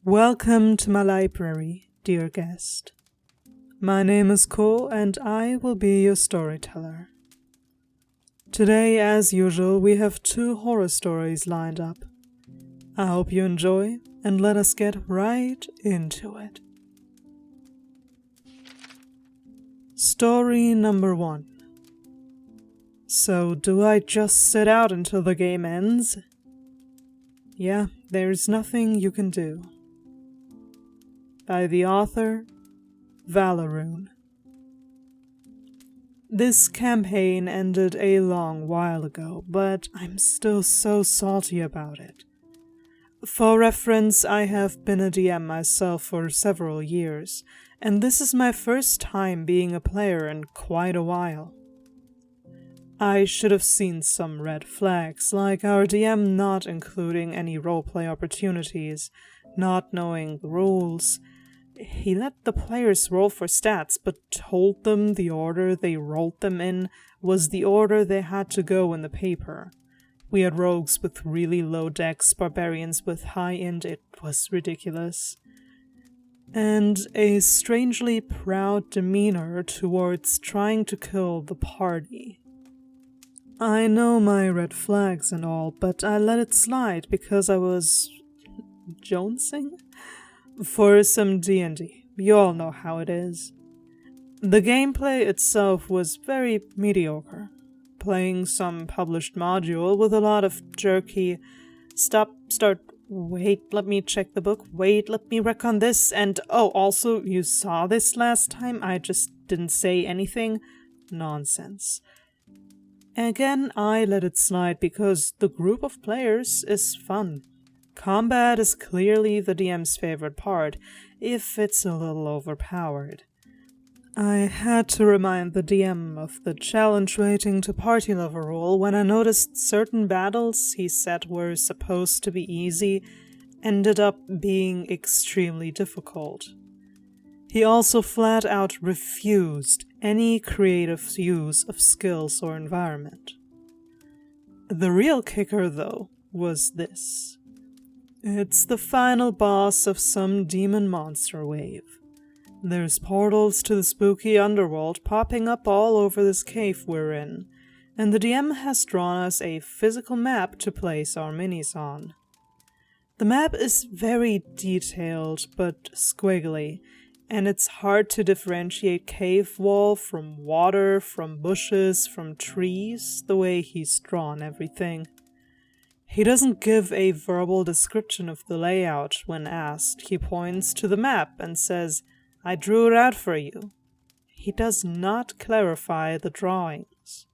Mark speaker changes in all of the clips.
Speaker 1: Welcome to my library, dear guest. My name is Ko, and I will be your storyteller. Today, as usual, we have 2 horror stories lined up. I hope you enjoy, and let us get right into it. Story number 1. So, do I just sit out until the game ends? Yeah, there's nothing you can do. By the author, Valeroon. This campaign ended a long while ago, but I'm still so salty about it. For reference, I have been a DM myself for several years, and this is my first time being a player in quite a while. I should have seen some red flags, like our DM not including any roleplay opportunities, not knowing the rules. He let the players roll for stats, but told them the order they rolled them in was the order they had to go in the paper. We had rogues with really low dex, barbarians with high int, it was ridiculous. And a strangely proud demeanor towards trying to kill the party. I know my red flags and all, but I let it slide because I was jonesing for some D&D. You all know how it is. The gameplay itself was very mediocre. Playing some published module with a lot of jerky wait, let me check the book, wait, let me recon this, and also, you saw this last time, I just didn't say anything. Nonsense. Again, I let it slide because the group of players is fun. Combat is clearly the DM's favorite part, if it's a little overpowered. I had to remind the DM of the challenge rating to party level rule when I noticed certain battles he said were supposed to be easy ended up being extremely difficult. He also flat out refused any creative use of skills or environment. The real kicker, though, was this. It's the final boss of some demon monster wave. There's portals to the spooky underworld popping up all over this cave we're in, and the DM has drawn us a physical map to place our minis on. The map is very detailed but squiggly, and it's hard to differentiate cave wall from water, from bushes, from trees, the way he's drawn everything. He doesn't give a verbal description of the layout when asked. He points to the map and says, "I drew it out for you." He does not clarify the drawings.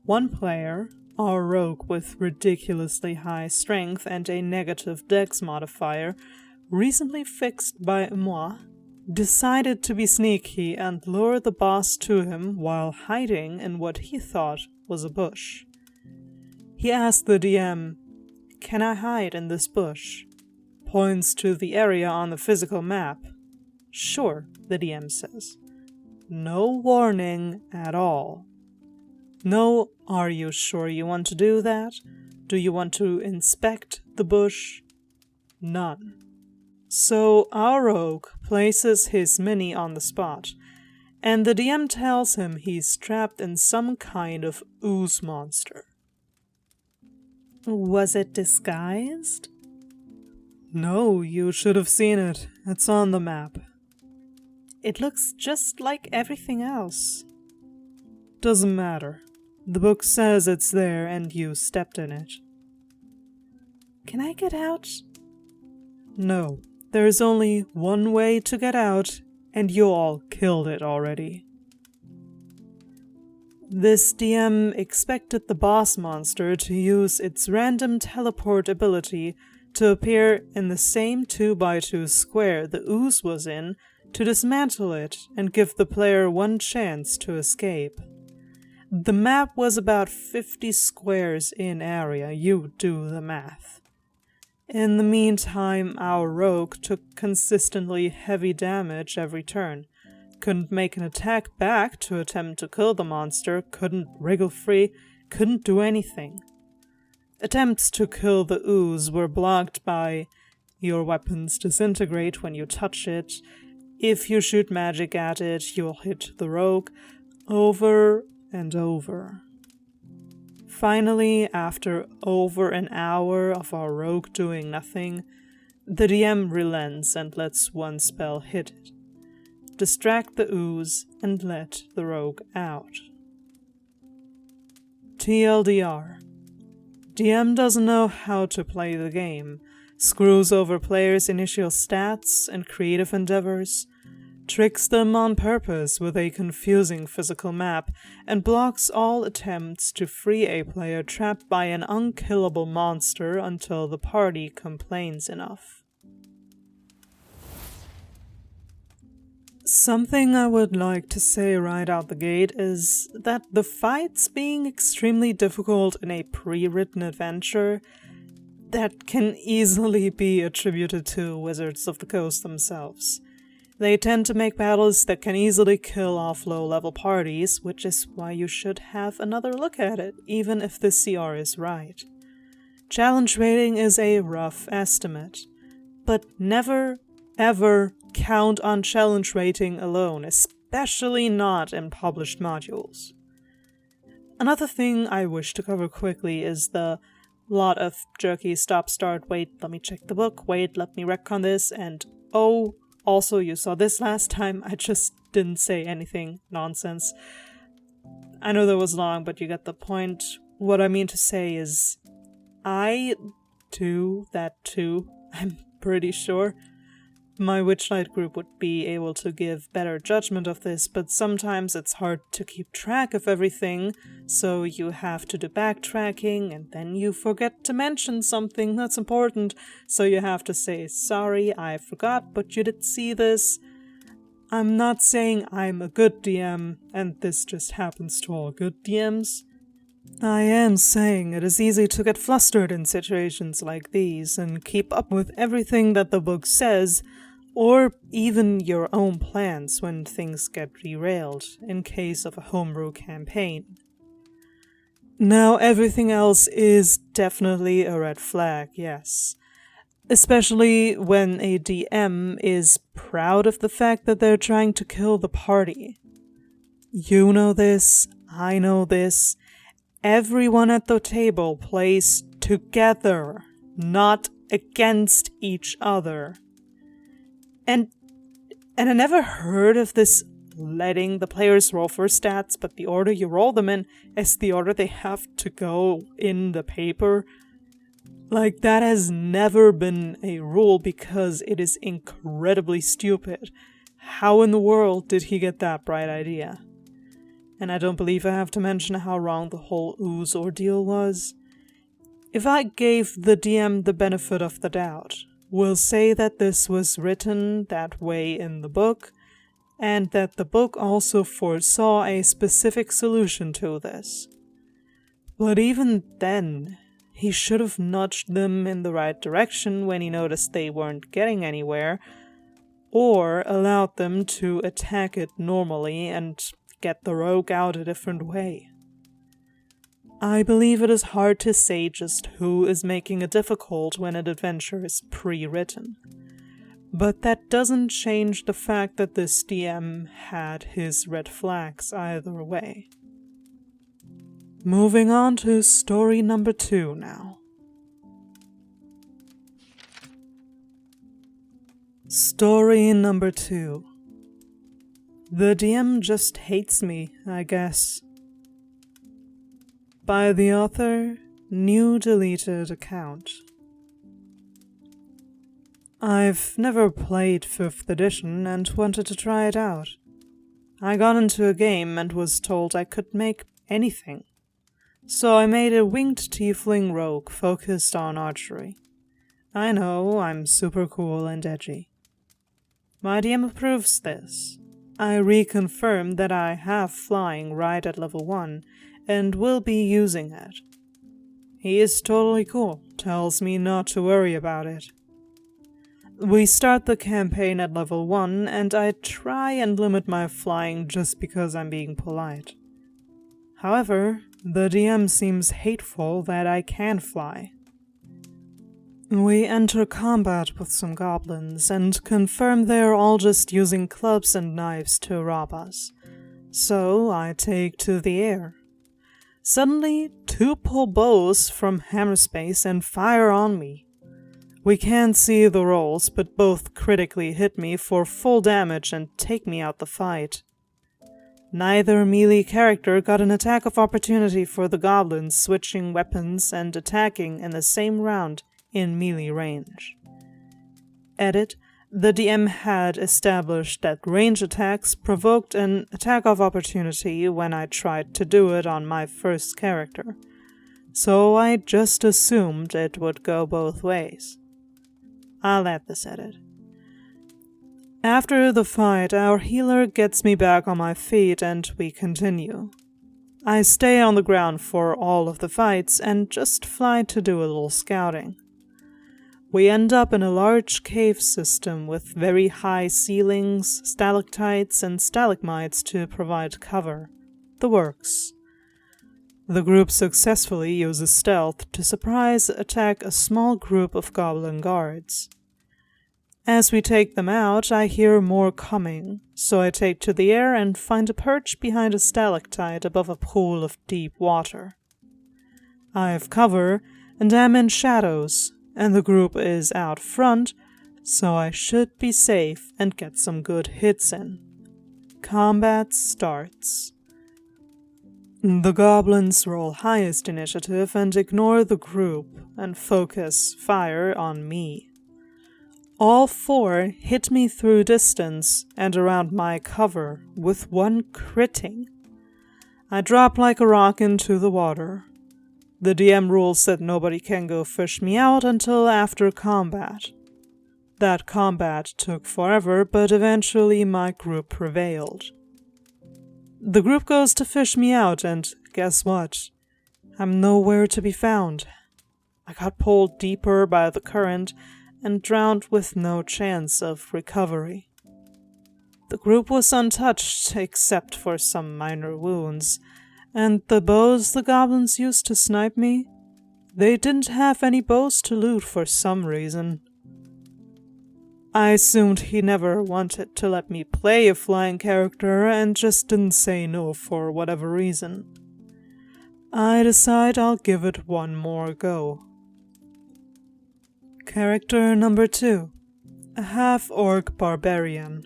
Speaker 1: One player, our rogue with ridiculously high strength and a negative dex modifier, recently fixed by moi, decided to be sneaky and lure the boss to him while hiding in what he thought was a bush. He asked the DM, "Can I hide in this bush?" Points to the area on the physical map. "Sure," the DM says. No warning at all. No, "Are you sure you want to do that? Do you want to inspect the bush?" None. So our rogue places his mini on the spot, and the DM tells him he's trapped in some kind of ooze monster. Was it disguised? No, you should have seen it. It's on the map. It looks just like everything else. Doesn't matter. The book says it's there and you stepped in it. Can I get out? No, there's only one way to get out, and you all killed it already. This DM expected the boss monster to use its random teleport ability to appear in the same 2x2 square the ooze was in to dismantle it and give the player one chance to escape. The map was about 50 squares in area, you do the math. In the meantime, our rogue took consistently heavy damage every turn, couldn't make an attack back to attempt to kill the monster, couldn't wriggle free, couldn't do anything. Attempts to kill the ooze were blocked by your weapons disintegrate when you touch it. If you shoot magic at it, you'll hit the rogue over and over. Finally, after over an hour of our rogue doing nothing, the DM relents and lets one spell hit it. Distract the ooze and let the rogue out. TLDR. DM doesn't know how to play the game, screws over players' initial stats and creative endeavors, tricks them on purpose with a confusing physical map, and blocks all attempts to free a player trapped by an unkillable monster until the party complains enough. Something I would like to say right out the gate is that the fights being extremely difficult in a pre-written adventure, that can easily be attributed to Wizards of the Coast themselves. They tend to make battles that can easily kill off low-level parties, which is why you should have another look at it, even if the CR is right. Challenge rating is a rough estimate, but never, ever count on challenge rating alone, especially not in published modules. Another thing I wish to cover quickly is the lot of jerky stop start, wait, let me check the book, wait, let me retcon this, and oh, also you saw this last time, I just didn't say anything nonsense. I know that was long, but you get the point. What I mean to say is, I do that too, I'm pretty sure. My Witchlight group would be able to give better judgment of this, but sometimes it's hard to keep track of everything, so you have to do backtracking, and then you forget to mention something that's important, so you have to say, sorry, I forgot, but you did see this. I'm not saying I'm a good DM, and this just happens to all good DMs. I am saying it is easy to get flustered in situations like these, and keep up with everything that the book says, or even your own plans when things get derailed, in case of a homebrew campaign. Now, everything else is definitely a red flag, yes. Especially when a DM is proud of the fact that they're trying to kill the party. You know this, I know this. Everyone at the table plays together, not against each other. And I never heard of this letting the players roll for stats, but the order you roll them in is the order they have to go in the paper. Like, that has never been a rule because it is incredibly stupid. How in the world did he get that bright idea? And I don't believe I have to mention how wrong the whole ooze ordeal was. If I gave the DM the benefit of the doubt, we'll say that this was written that way in the book, and that the book also foresaw a specific solution to this. But even then, he should have nudged them in the right direction when he noticed they weren't getting anywhere, or allowed them to attack it normally and get the rogue out a different way. I believe it is hard to say just who is making it difficult when an adventure is pre-written. But that doesn't change the fact that this DM had his red flags either way. Moving on to story number 2 now. Story number 2. The DM just hates me, I guess. By the author, new deleted account. I've never played 5th edition and wanted to try it out. I got into a game and was told I could make anything. So I made a winged tiefling rogue focused on archery. I know, I'm super cool and edgy. My DM approves this. I reconfirm that I have flying right at level 1, and will be using it. He is totally cool, tells me not to worry about it. We start the campaign at level 1, and I try and limit my flying just because I'm being polite. However, the DM seems hateful that I can fly. We enter combat with some goblins and confirm they're all just using clubs and knives to rob us. So I take to the air. Suddenly, 2 pull bows from Hammerspace and fire on me. We can't see the rolls, but both critically hit me for full damage and take me out the fight. Neither melee character got an attack of opportunity for the goblins switching weapons and attacking in the same round in melee range. Edit: the DM had established that range attacks provoked an attack of opportunity when I tried to do it on my first character, so I just assumed it would go both ways. I'll add this edit. After the fight, our healer gets me back on my feet and we continue. I stay on the ground for all of the fights and just fly to do a little scouting. We end up in a large cave system with very high ceilings, stalactites, and stalagmites to provide cover. The works. The group successfully uses stealth to surprise attack a small group of goblin guards. As we take them out, I hear more coming, so I take to the air and find a perch behind a stalactite above a pool of deep water. I have cover and am in shadows, and the group is out front, so I should be safe and get some good hits in. Combat starts. The goblins roll highest initiative and ignore the group and focus fire on me. All 4 hit me through distance and around my cover, with one critting. I drop like a rock into the water. The DM rules that nobody can go fish me out until after combat. That combat took forever, but eventually my group prevailed. The group goes to fish me out, and guess what? I'm nowhere to be found. I got pulled deeper by the current and drowned with no chance of recovery. The group was untouched except for some minor wounds, and the bows the goblins used to snipe me, they didn't have any bows to loot for some reason. I assumed he never wanted to let me play a flying character and just didn't say no for whatever reason. I decide I'll give it one more go. Character number 2. A half-orc barbarian.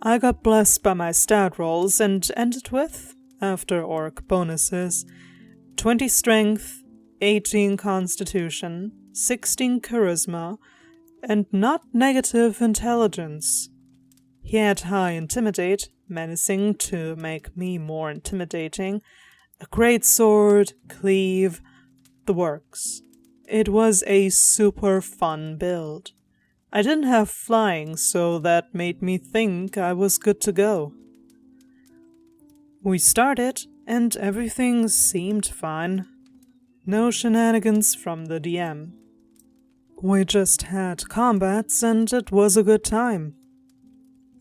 Speaker 1: I got blessed by my stat rolls and ended with, after orc bonuses, 20 strength, 18 constitution, 16 charisma, and not negative intelligence. He had high intimidate, menacing to make me more intimidating, a great sword, cleave, the works. It was a super fun build. I didn't have flying, so that made me think I was good to go. We started, and everything seemed fine. No shenanigans from the DM. We just had combats, and it was a good time.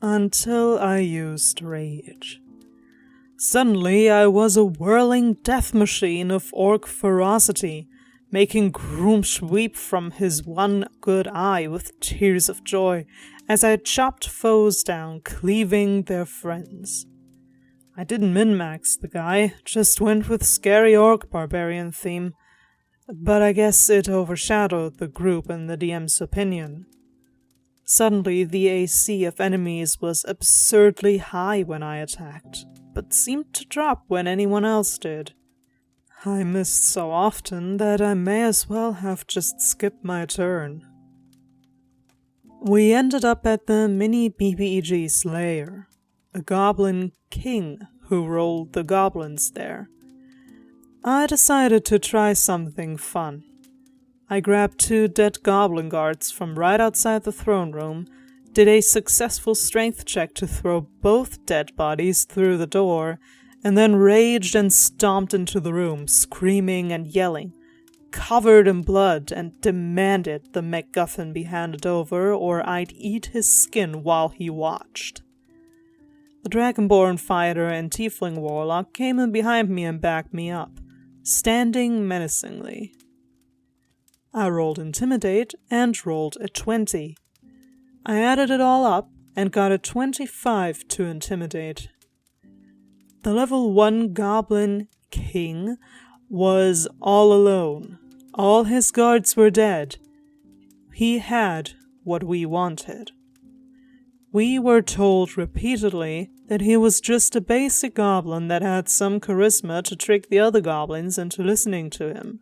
Speaker 1: Until I used rage. Suddenly I was a whirling death machine of orc ferocity, making Groomsh weep from his one good eye with tears of joy as I chopped foes down, cleaving their friends. I didn't min-max the guy, just went with scary orc barbarian theme, but I guess it overshadowed the group in the DM's opinion. Suddenly the AC of enemies was absurdly high when I attacked, but seemed to drop when anyone else did. I missed so often that I may as well have just skipped my turn. We ended up at the mini BBEG's lair, a goblin king who ruled the goblins there. I decided to try something fun. I grabbed 2 dead goblin guards from right outside the throne room, did a successful strength check to throw both dead bodies through the door, and then raged and stomped into the room, screaming and yelling, covered in blood, and demanded the MacGuffin be handed over or I'd eat his skin while he watched. The Dragonborn fighter and Tiefling warlock came in behind me and backed me up, standing menacingly. I rolled Intimidate and rolled a 20. I added it all up and got a 25 to Intimidate. The level 1 Goblin King was all alone. All his guards were dead. He had what we wanted. We were told repeatedly that he was just a basic goblin that had some charisma to trick the other goblins into listening to him.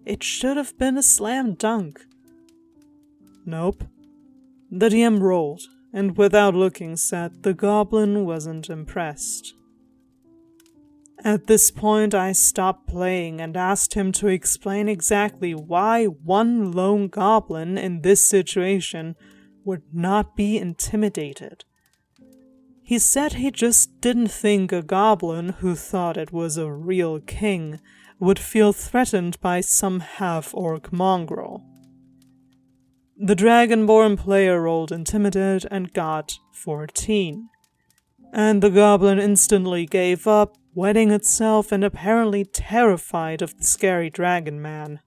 Speaker 1: It should have been a slam dunk. Nope. The DM rolled, and without looking said the goblin wasn't impressed. At this point I stopped playing and asked him to explain exactly why one lone goblin in this situation would not be intimidated. He said he just didn't think a goblin who thought it was a real king would feel threatened by some half-orc mongrel. The Dragonborn player rolled Intimidate and got 14. And the goblin instantly gave up, wetting itself and apparently terrified of the scary dragon man.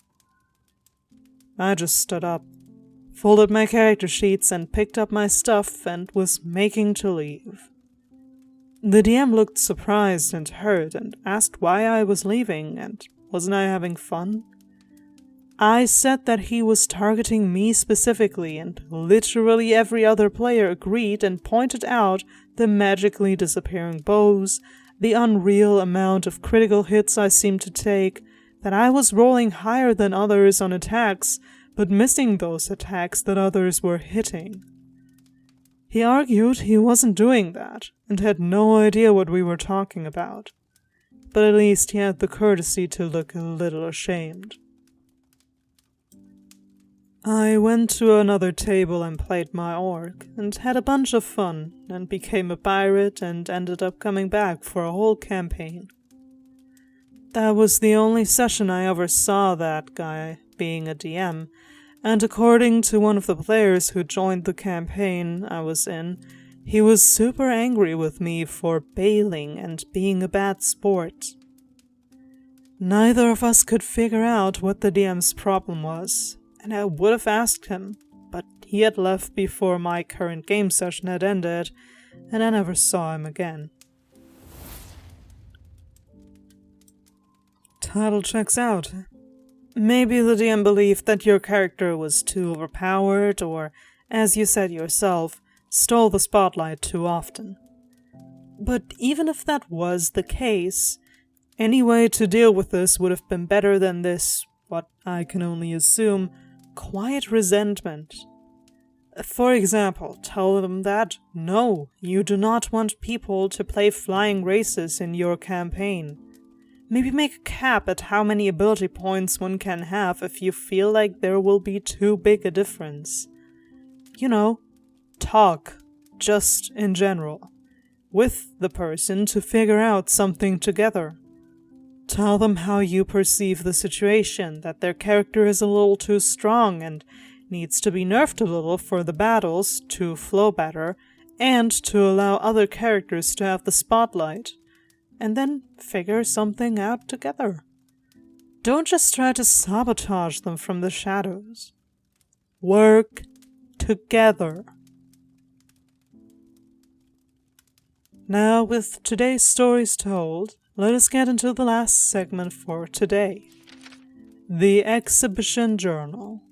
Speaker 1: I just stood up, folded my character sheets and picked up my stuff and was making to leave. The DM looked surprised and hurt and asked why I was leaving and wasn't I having fun? I said that he was targeting me specifically and literally every other player agreed and pointed out the magically disappearing bows, the unreal amount of critical hits I seemed to take, that I was rolling higher than others on attacks, but missing those attacks that others were hitting. He argued he wasn't doing that, and had no idea what we were talking about, but at least he had the courtesy to look a little ashamed. I went to another table and played my orc, and had a bunch of fun, and became a pirate and ended up coming back for a whole campaign. That was the only session I ever saw that guy being a DM, and according to one of the players who joined the campaign I was in, he was super angry with me for bailing and being a bad sport. Neither of us could figure out what the DM's problem was, and I would have asked him, but he had left before my current game session had ended, and I never saw him again. Title checks out. Maybe the DM believed that your character was too overpowered, or, as you said yourself, stole the spotlight too often. But even if that was the case, any way to deal with this would have been better than this, what I can only assume, quiet resentment. For example, tell them that, no, you do not want people to play flying races in your campaign. Maybe make a cap at how many ability points one can have if you feel like there will be too big a difference. You know, talk, just in general, with the person to figure out something together. Tell them how you perceive the situation, that their character is a little too strong and needs to be nerfed a little for the battles to flow better, and to allow other characters to have the spotlight, and then figure something out together. Don't just try to sabotage them from the shadows. Work together. Now, with today's stories told, let us get into the last segment for today. The Exhibition Journal,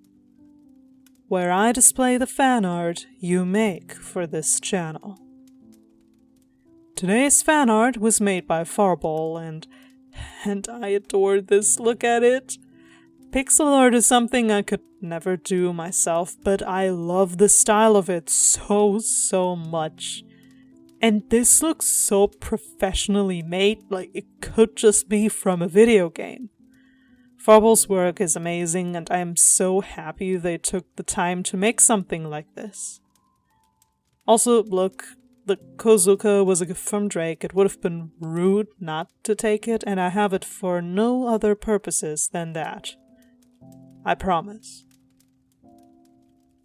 Speaker 1: where I display the fan art you make for this channel. Today's fan art was made by Farball, and I adore this. Look at it. Pixel art is something I could never do myself, but I love the style of it so much. And this looks so professionally made, like it could just be from a video game. Farball's work is amazing, and I am so happy they took the time to make something like this. Also, look, the Kozuka was a gift from Drake. It would have been rude not to take it, and I have it for no other purposes than that. I promise.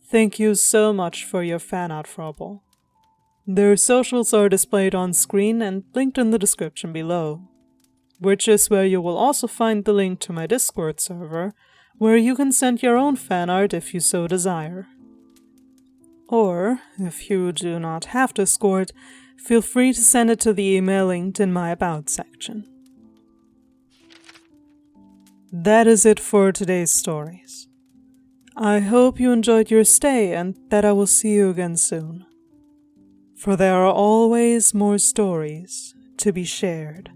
Speaker 1: Thank you so much for your fan art, Farball. Their socials are displayed on screen and linked in the description below, which is where you will also find the link to my Discord server, where you can send your own fan art if you so desire. Or, if you do not have Discord, feel free to send it to the email linked in my About section. That is it for today's stories. I hope you enjoyed your stay and that I will see you again soon. For there are always more stories to be shared.